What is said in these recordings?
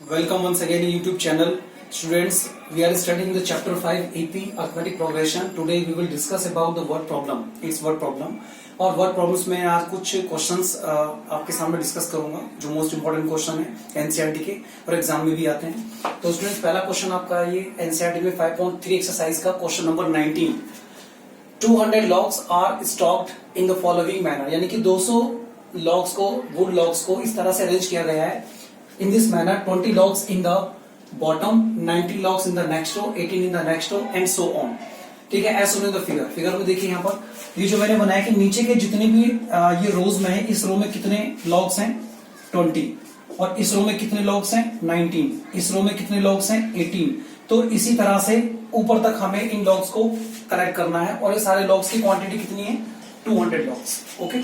Welcome once again in YouTube channel. Students, we are studying the chapter 5 AP Arithmetic Progression. Today we will discuss about the word problem. It's word problem. और word problems में आज कुछ questions आपके सामने discuss करूंगा जो most important question है NCERT के और एग्जाम में भी आते हैं। तो स्टूडेंट्स पहला क्वेश्चन आपका ये एनसीईआरटी में 5.3 एक्सरसाइज का question number 19। 200 logs are stocked in the following manner, यानी कि 200 logs को वुड logs को इस तरह से अरेंज किया गया है। In this manner 20 logs in the bottom, 90 logs in the next row, 18 in the next row and so on। ठीक है, as shown in the figure में देखिए यहाँ पर ये जो मैंने बनाया कि नीचे के जितने भी ये रोज में है, इस रो में कितने लॉग्स हैं 20 और इस रो में कितने लॉग्स हैं 19, इस रो में कितने लॉग्स हैं 18। तो इसी तरह से ऊपर तक हमें इन लॉग्स को कलेक्ट करना है और ये सारे लॉग्स की क्वांटिटी कितनी है 200 लॉग्स। ओके,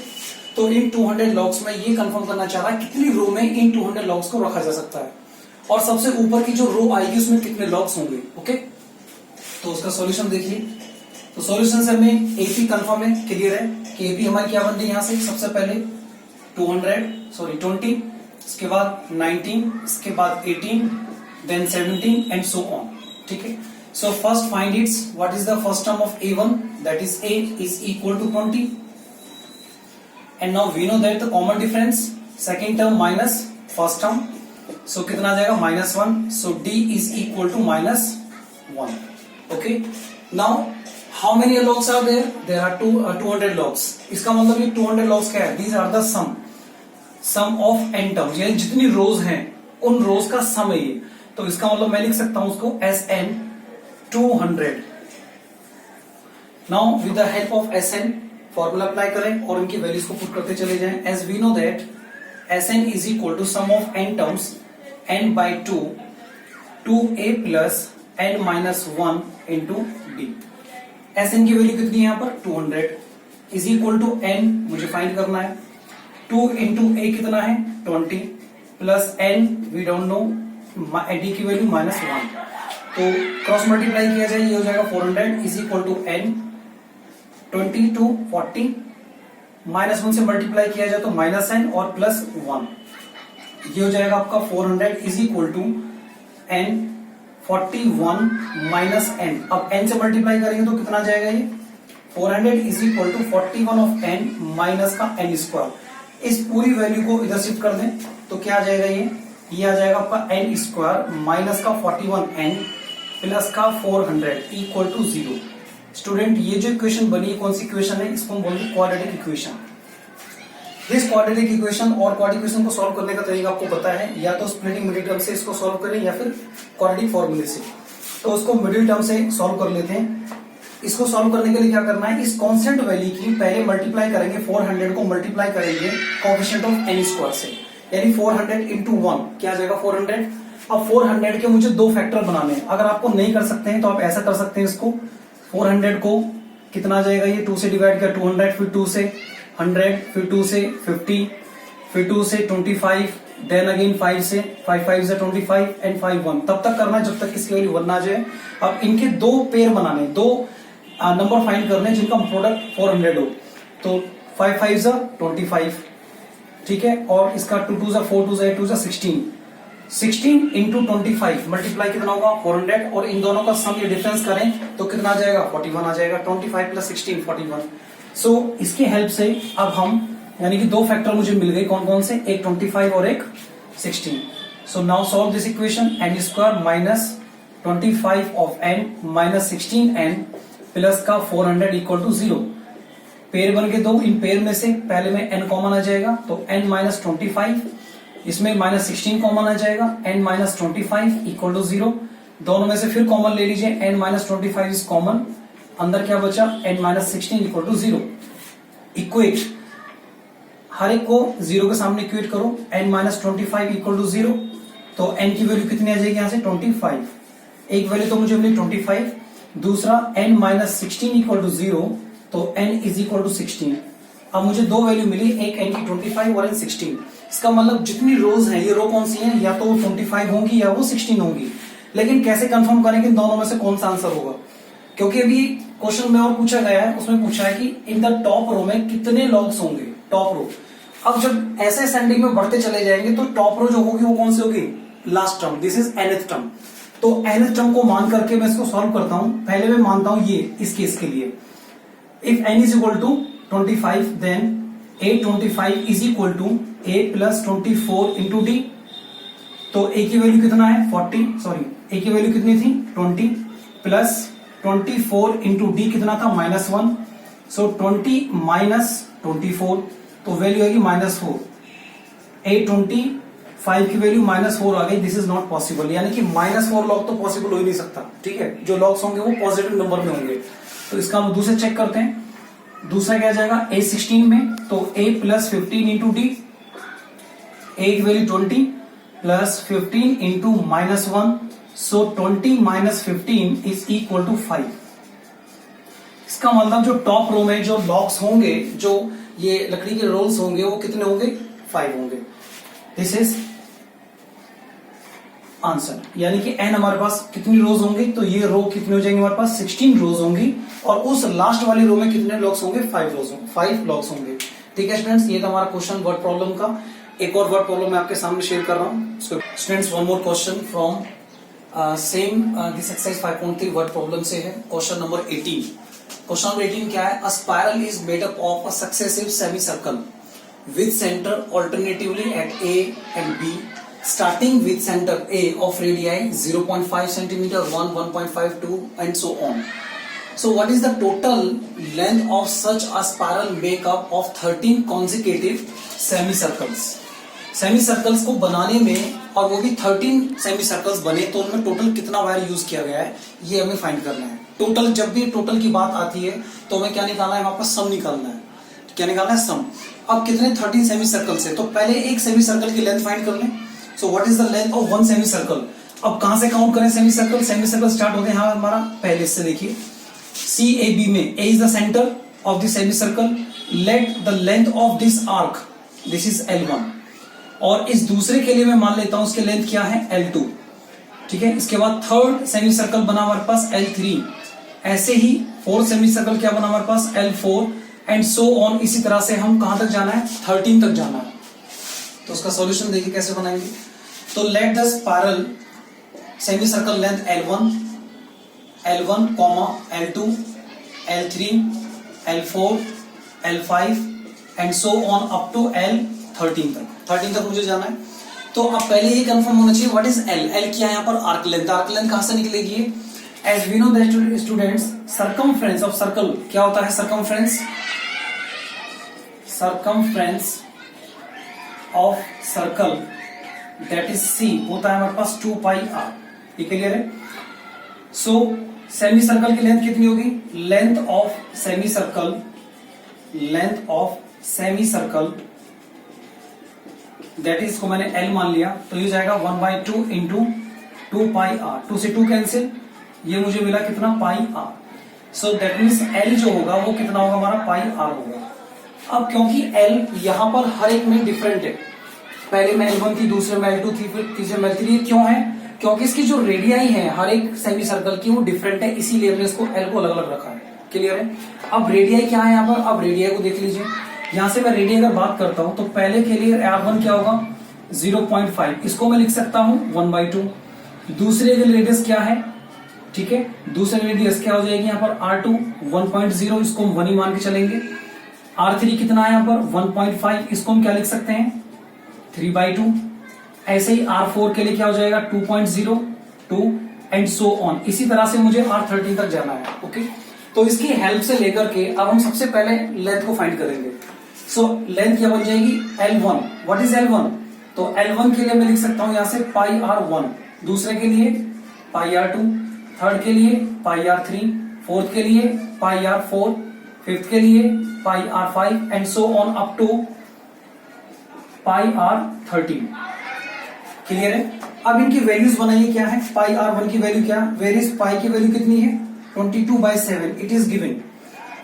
तो इन 200 लॉग्स में ये कंफर्म करना चाह रहा है कितनी रो में इन 200 लॉग्स को रखा जा सकता है और सबसे ऊपर की जो रो आएगी उसमें कितने लॉग्स होंगे। ओके, तो उसका सॉल्यूशन देखिए। तो सॉल्यूशन से हमें एपी कंफर्म है, क्लियर है कि एपी हमारी क्या बनती है यहां से सबसे पहले 20, इसके बाद 19, इसके बाद 18, देन 17 एंड सो ऑन। ठीक है, so first find it's what is the first term of A1, that is A is equal to 20 and now we know that the common difference second term minus first term, so कितना आ जाएगा -1, so D is equal to -1। okay, now how many logs are there? There are 200 logs। इसका मतलब ये 200 logs क्या है? These are the sum of n terms, यानी जितनी रोज हैं उन रोज का सम है ये। तो इसका मतलब मैं लिख सकता हूं उसको SN 200। now with the help of SN formula apply करें और इनकी वैल्यूज को पुट करते चले जाएं। As we know that Sn is equal to sum of n terms n by 2 2a plus n minus 1 into d. Sn की value कितनी है यहाँ पर 200 इज इक्वल टू n मुझे फाइंड करना है 2 इंटू a कितना है 20 plus n we don't know d की वैल्यू -1। तो क्रॉस मल्टीप्लाई किया जाए ये हो जाएगा 400 is equal to n 20 to 40 -1 से मल्टीप्लाई किया जाए तो -n और +1 ये हो जाएगा आपका 400 is equal to n 41 minus n। अब n से मल्टीप्लाई करेंगे तो कितना जाएगा ये 400 is equal to 41 of n minus का n स्क्वायर। इस पूरी वैल्यू को इधर शिफ्ट कर दें तो क्या आ जाएगा ये आ जाएगा आपका n स्क्वायर माइनस का 41n प्लस का 400 इक्वल टू 0। स्टूडेंट ये जो इक्वेशन बनी कौन सी इक्वेशन है? इसको हम बोलते हैं quadratic equation. This quadratic equation और क्वाड इक्वेशन को सॉल्व करने का तरीका आपको पता है, या तो स्प्लिटिंग मिडिल टर्म से इसको सॉल्व करें या फिर क्वाड्रेटिक फॉर्मूले से। तो उसको मिडिल टर्म से सॉल्व कर लेते हैं। इसको सॉल्व करने के लिए क्या करना है, इस कांस्टेंट वैल्यू की पहले मल्टीप्लाई करेंगे 400 को मल्टीप्लाई करेंगे कोएफिशिएंट ऑफ n स्क्वायर से, यानी 400 इंटू 1 क्या आ जाएगा 400। अब 400 के मुझे दो फैक्टर बनाने हैं। अगर आपको नहीं कर सकते हैं तो आप ऐसा कर सकते हैं, इसको 400 को कितना आ जाएगा ये 2 से डिवाइड किया 200, फिर 2 से 100, फिर 2 से 50, फिर 2 से 25, देन अगेन 5 से 5 से 25 एंड 5 1 तब तक करना है जब तक इसकी वैल्यू 1 आ जाए। अब इनके दो पेयर बनाने, दो नंबर फाइंड करने जिनका प्रोडक्ट 400 हो। तो 5 5 25, ठीक है, और इसका 2 2 4 2 8 2 16 इंटू 25 मल्टीप्लाई कितना होगा 400 और इन दोनों का सम ये डिफरेंस करें तो कितना आ जाएगा 41 आ जाएगा। 25 प्लस 16 41। सो इसकी हेल्प से अब हम यानी कि दो फैक्टर मुझे मिल गए, कौन कौन से, एक 25 और एक 16। So now solve this equation n square minus 25 of n minus 16n plus का 400 इक्वल टू 0। पेयर बन के दो, इन पेयर में से पहले में n कॉमन आ जाएगा तो n माइनस 25, इसमें -16 कॉमन आ जाएगा, n माइनस 25 इक्वल टू 0। दोनों में से फिर कॉमन ले लीजिए, n माइनस 25 इज कॉमन, अंदर क्या बचा n minus 16 equal to 0। Equate हर एक को 0 के सामने इक्वेट करो, n माइनस 25 इक्वल टू 0। तो n की वैल्यू कितनी आ जाएगी यहां से 25। एक वैल्यू तो मुझे मिली 25, दूसरा n माइनस 16 इक्वल टू 0 तो n इज इक्वल टू 16। अब मुझे दो वैल्यू मिली, एक n की 25 और n 16। इसका मतलब जितनी रोज हैं ये रो कौन सी हैं, या तो 25 होंगी या वो 16 होंगी। लेकिन कैसे कंफर्म करेंगे दोनों में से कौन सा आंसर होगा, क्योंकि अभी क्वेश्चन में और पूछा गया है, उसमें पूछा है कि इन द टॉप रो में कितने लॉग्स होंगे, टॉप रो। अब जब ऐसे असेंडिंग में बढ़ते चले जाएंगे तो टॉप रो जो होगी वो कौन सी होगी last term, this is nth term. तो nth टर्म को मान करके मैं इसको सॉल्व करता हूं। पहले मैं मानता हूं ये इस केस के लिए, if n is equal to 25 then a25 is equal to a plus 24 into d. तो a की वैल्यू कितना है 40, सॉरी a की वैल्यू कितनी थी 20 प्लस 24 इंटू डी कितना था -1, सो 20 माइनस 24, तो वैल्यू आएगी -4। a25 की वैल्यू -4 आ गई, दिस इज नॉट पॉसिबल, यानी कि -4 लॉग तो पॉसिबल हो ही नहीं सकता, ठीक है। जो लॉग्स होंगे वो पॉजिटिव नंबर में होंगे। तो इसका हम दूसरे चेक करते हैं। दूसरा क्या जाएगा a16 में, तो a plus 15 into d, a की value 20 plus 15 into -1, so 20 minus 15 is equal to 5। इसका मतलब जो टॉप रो में जो लॉग्स होंगे, जो ये लकड़ी के रोल्स होंगे, वो कितने होंगे 5 होंगे। दिस इज आंसर, यानी कि n हमारे पास कितनी रोज होंगी, तो ये रो कितनी हो जाएंगी हमारे पास 16 रोज होंगी, और उस लास्ट वाली रो में कितने लॉग्स होंगे 5 लॉग्स होंगे। ठीक है स्टूडेंट्स, ये था हमारा क्वेश्चन वर्ड प्रॉब्लम का। एक और वर्ड प्रॉब्लम मैं आपके सामने शेयर कर रहा हूं। Students, one more question from same this exercise 5.3 word problem से है। Question number 18। क्वेश्चन नंबर 18 क्या है? अ spiral is made up of a successive semi circle with center alternatively at A and B, starting with center A of radii 0.5 cm, 1, 1.5, 2 and so on. So what is the total length of such a spiral make up of 13 consecutive semicircles? सेमीसर्कल्स को बनाने में, और वो भी 13 सेमीसर्कल्स बने, तो उनमें total कितना वायर यूज किया गया है ये हमें फाइंड करना है। टोटल, जब भी टोटल की बात आती है तो हमें क्या निकालना है, वापस सम निकालना है। क्या निकालना है? सम। अब कितने 13 सेमी सर्कल से, तो पहले एक सेमी सर्कल की लेंथ फाइंड कर लें। So what is the length of one semi circle? अब कहां से काउंट करें semi circle? Semi circle start होते हैं यहां हमारा पहले से, देखिए सी ए बी में A is the centre of the semicircle, let the length of this arc, this is L1, और इस दूसरे के लिए मैं मान लेता हूं उसकी लेंथ क्या है L2, ठीक है। इसके बाद थर्ड सेमी सर्कल बना हमारे पास L3, ऐसे ही फोर्थ सेमी सर्कल क्या बना हमारे पास L4 एंड सो ऑन। इसी तरह से हम कहां तक जाना है? 13 तक जाना है। तो उसका सॉल्यूशन देखिए कैसे बनाएंगे। तो let the spiral semi circle length L1, L2, L3, L4, L5 and so on up to L13 तक। 13 तक मुझे जाना है। तो अब पहले ये कंफर्म होना चाहिए व्हाट इज L। L क्या है यहाँ पर? Arc length. आर्क लेंथ कहां से निकलेगी? As we know that students, circumference of circle क्या होता है? Circumference of circle that is C होता है हमारे पास 2 पाई r। ये क्लियर है? सो सेमी सर्कल की लेंथ कितनी होगी? Length of semi circle that is को मैंने L मान लिया, तो ये जाएगा 1/2 इंटू 2 पाई r। 2 से 2 कैंसिल, ये मुझे मिला कितना? पाई r। So that means L जो होगा वो कितना होगा हमारा? पाई r होगा। अब क्योंकि L यहां पर हर एक में डिफरेंट है, पहले में L1 थी, दूसरे में L2 थी, फिर तीसरे में L3, क्यों है? क्योंकि इसकी जो रेडियाई है हर एक सेमी सर्कल की वो डिफरेंट है, इसीलिए हमने इसको L को अलग अलग रखा है। क्लियर है? अब रेडियाई क्या है यहाँ पर? अब रेडियाई को देख लीजिए। यहां से मैं रेडियाई अगर बात करता हूं तो पहले के लिए R1 क्या होगा? 0.5, इसको मैं लिख सकता हूं 1/2। दूसरे के लिए रेडियस क्या है? ठीक है, दूसरे रेडियस क्या हो जाएगी यहाँ पर? R2 1.0, इसको हम 1 ही मान के चलेंगे। R3 कितना है यहाँ पर? 1.5, इसको हम क्या लिख सकते हैं? 3/2। ऐसे ही R4 के लिए क्या हो जाएगा? 2.0, 2 एंड सो ऑन। इसी तरह से मुझे R13 तक जाना है। ओके, तो इसकी हेल्प से लेकर के अब हम सबसे पहले लेंथ को फाइंड करेंगे। सो लेंथ क्या बन जाएगी? L1। What is L1? तो L1 के लिए मैं लिख सकता हूं यहां से पाई R1, दूसरे के लिए पाई R2, थर्ड के लिए पाई R3, फोर्थ के लिए पाई R4, फिफ्थ के लिए pi R5 and so on up to pi R13। Clear है? अब इनकी वैल्यूज बनाइए। क्या है पाई R1 की वैल्यू? क्या वेर इज पाई की वैल्यू कितनी है? 22/7 इट इज गिवन।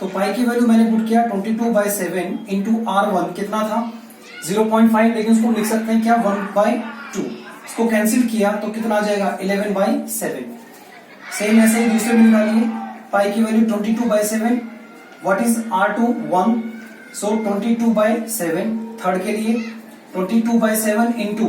तो पाई की वैल्यू मैंने पुट किया 22/7 इंटू R1 कितना था? 0.5, लेकिन उसको लिख सकते हैं क्या? 1/2। इसको कैंसिल किया तो कितना आ जाएगा? 11/7। सेम ऐसे ही दूसरे में निकालिए। पाई की value 22/7, what is R2? 1, so 22/7। Third के लिए 22/7 इंटू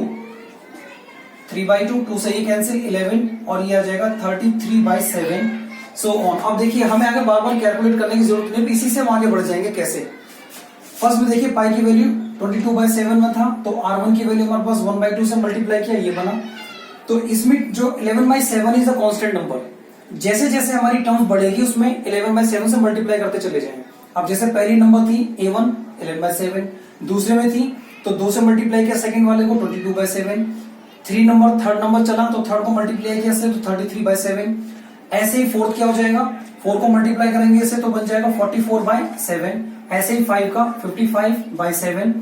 3/2, 2 से ये कैंसिल 11 और ये आ जाएगा 33/7 सो ऑन। अब देखिए हमें आगे बार बार कैलकुलेट करने की जरूरत नहीं, इसी से हम आगे बढ़ जाएंगे। कैसे? फर्स्ट में देखिए पाई की वैल्यू 22/7 में था, तो R1 की वैल्यू हमारे पास 1/2 से मल्टीप्लाई किया, ये बना। तो इसमें जो 11/7 इज अ कांस्टेंट नंबर, जैसे जैसे हमारी टर्म बढ़ेगी उसमें 11/7 से मल्टीप्लाई करते चले जाएंगे। अब जैसे पहली नंबर थी A1 11/7, दूसरे में थी तो 2 से मल्टीप्लाई किया सेकंड वाले को 22/7, 3 नंबर थर्ड नंबर चला तो थर्ड को मल्टीप्लाई किया से तो 33/7, ऐसे ही फोर्थ क्या हो जाएगा, 4 को मल्टीप्लाई करेंगे इससे तो बन जाएगा 44/7, ऐसे ही 5 का 55/7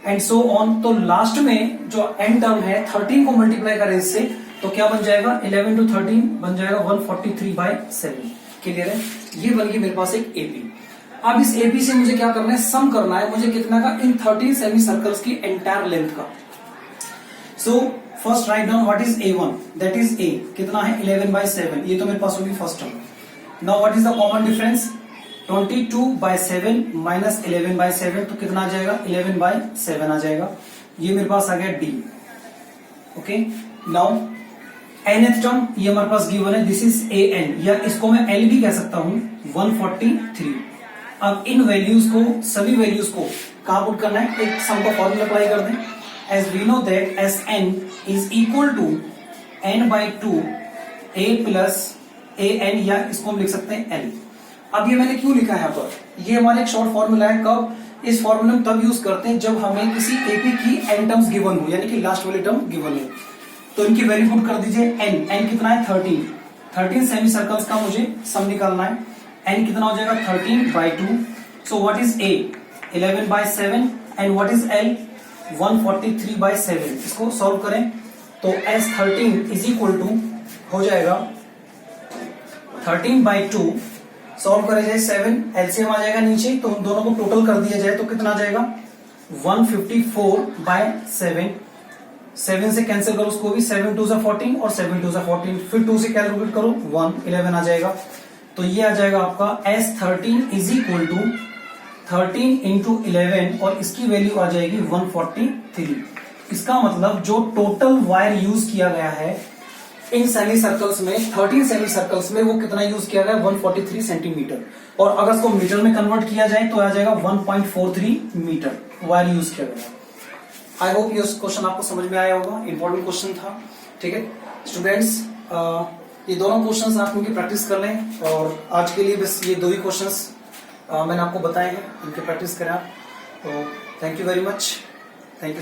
एंड सो ऑन। तो लास्ट में जो एंड टर्म है 13 को मल्टीप्लाई करें इससे तो क्या बन जाएगा, 11 to 13 बन जाएगा 143/7। क्लियर है? ये बन गई मेरे पास एक एपी। अब इस एपी से मुझे क्या करना है, सम करना है मुझे कितना का, इन 13 सेमी सर्कल्स की एंटायर लेंथ का। So first write down what is A1, that is A कितना है 11/7, ये तो मेरे पास होगी first term. Now what is the common difference, 22/7 minus 11/7 तो कितना आ जाएगा, 11/7 आ जाएगा। ये मेरे पास आ गया D। Okay, now nth term ये हमारे पास गिवन है, दिस इज AN, या इसको मैं L भी कह सकता हूं 143। अब इन वैल्यूज को, सभी वैल्यूज को कहां पुट करना है, एक सम का फॉर्मूला अप्लाई कर दें। As we know that Sn is equal to n/2 a plus an, या इसको हम लिख सकते हैं L। अब ये मैंने क्यों लिखा है यहाँ पर, ये हमारा एक शॉर्ट फॉर्मूला है। कब? इस फॉर्मूला में तब यूज करते हैं जब हमें किसी एपी की एन टर्म्स गिवन हो, यानी कि लास्ट वाली टर्म गिवन हो। तो इनकी वैल्यू पुट कर दीजिए। एन कितना है 13 सेमी सर्कल्स का मुझे सम निकालना है। एन कितना हो जाएगा 13/2। So what is A 11/7 and what is L 143/7। इसको सॉल्व करें तो S13 इज इक्वल टू हो जाएगा 13/2, सॉल्व करे जाए 7, एलसीएम आ जाएगा नीचे, तो उन दोनों को टोटल कर दिया जाए तो कितना आ जाएगा 154/7। 7 से कैंसिल करो उसको भी, 7 2 14 और 7 2 14, फिर 2 से कैलकुलेट करो 1 11 आ जाएगा। तो ये आ जाएगा आपका S13 is equal to 13 into 11 और इसकी वैल्यू आ जाएगी 143। इसका मतलब जो टोटल वायर यूज किया गया है इन सेमी सर्कल्स में, 13 सेमी सर्कल्स में, वो कितना यूज किया गया 143 सेंटीमीटर। और अगर इसको मीटर में कन्वर्ट किया जाए तो आ जाएगा 1.43 मीटर वायर यूज किया गया। आई होप ये क्वेश्चन आपको समझ में आया होगा, इंपॉर्टेंट क्वेश्चन था। ठीक है स्टूडेंट्स, ये दोनों क्वेश्चंस आप इनकी प्रैक्टिस कर लें, और आज के लिए बस ये 2 ही क्वेश्चंस मैंने आपको बताए हैं, इनकी प्रैक्टिस करें आप। तो thank you very much, thank you.